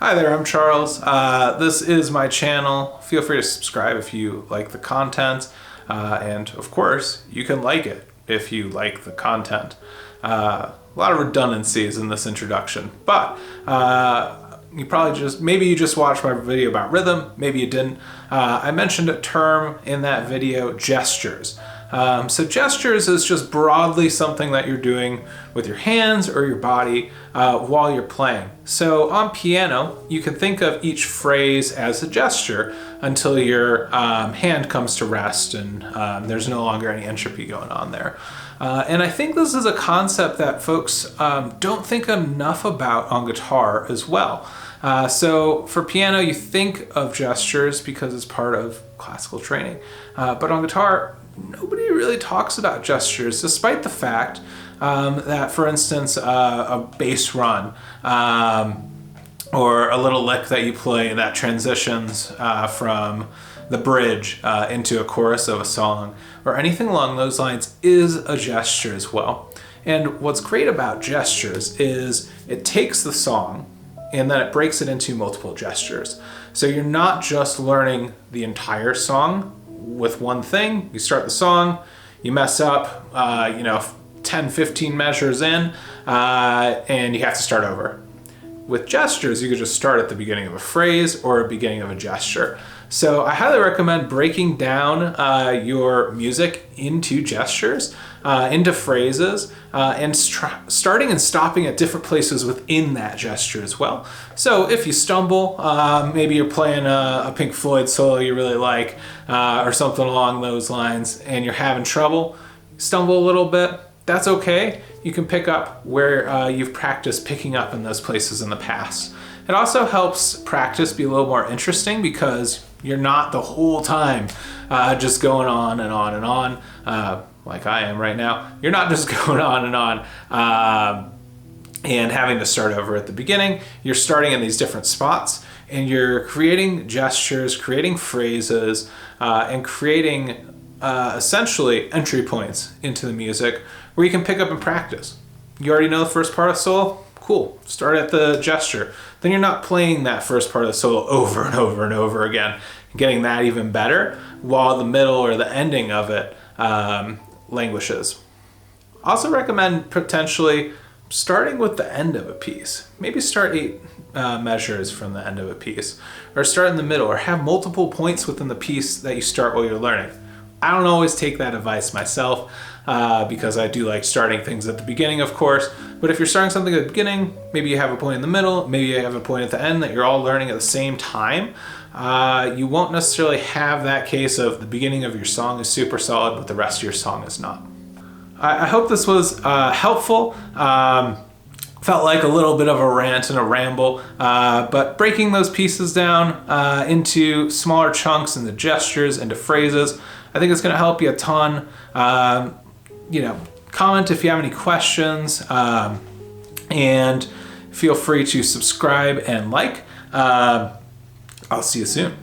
Hi there, I'm Charles. This is my channel. Feel free to subscribe if you like the content. And of course, you can like it if you like the content. A lot of redundancies in this introduction, but maybe you just watched my video about rhythm, maybe you didn't. I mentioned a term in that video, gestures. So gestures is just broadly something that you're doing with your hands or your body while you're playing. So on piano, you can think of each phrase as a gesture until your hand comes to rest and there's no longer any entropy going on there. And I think this is a concept that folks don't think enough about on guitar as well. So for piano, you think of gestures because it's part of classical training. But on guitar, nobody really talks about gestures, despite the fact that, for instance, a bass run or a little lick that you play that transitions from the bridge into a chorus of a song or anything along those lines is a gesture as well. And what's great about gestures is it takes the song and then it breaks it into multiple gestures. So you're not just learning the entire song with one thing. You start the song, you mess up, 10, 15 measures in, and you have to start over. With gestures, you could just start at the beginning of a phrase or a beginning of a gesture. So I highly recommend breaking down your music into gestures, into phrases, and starting and stopping at different places within that gesture as well. So if you stumble, maybe you're playing a Pink Floyd solo you really like, or something along those lines, and you're having trouble, stumble a little bit, that's okay. You can pick up where you've practiced picking up in those places in the past. It also helps practice be a little more interesting because you're not the whole time just going on and on and on, like I am right now. You're not just going on and having to start over at the beginning. You're starting in these different spots and you're creating gestures, creating phrases, and creating essentially entry points into the music where you can pick up and practice. You already know the first part of the solo? Cool, start at the gesture. Then you're not playing that first part of the solo over and over and over again, getting that even better while the middle or the ending of it languishes. Also recommend potentially starting with the end of a piece. Maybe start 8 measures from the end of a piece, or start in the middle, or have multiple points within the piece that you start while you're learning. I don't always take that advice myself because I do like starting things at the beginning, of course. But if you're starting something at the beginning, maybe you have a point in the middle, maybe you have a point at the end that you're all learning at the same time. You won't necessarily have that case of the beginning of your song is super solid, but the rest of your song is not. I hope this was helpful. Felt like a little bit of a rant and a ramble, but breaking those pieces down into smaller chunks, into gestures, into phrases, I think it's going to help you a ton. Comment if you have any questions, and feel free to subscribe and like. I'll see you soon.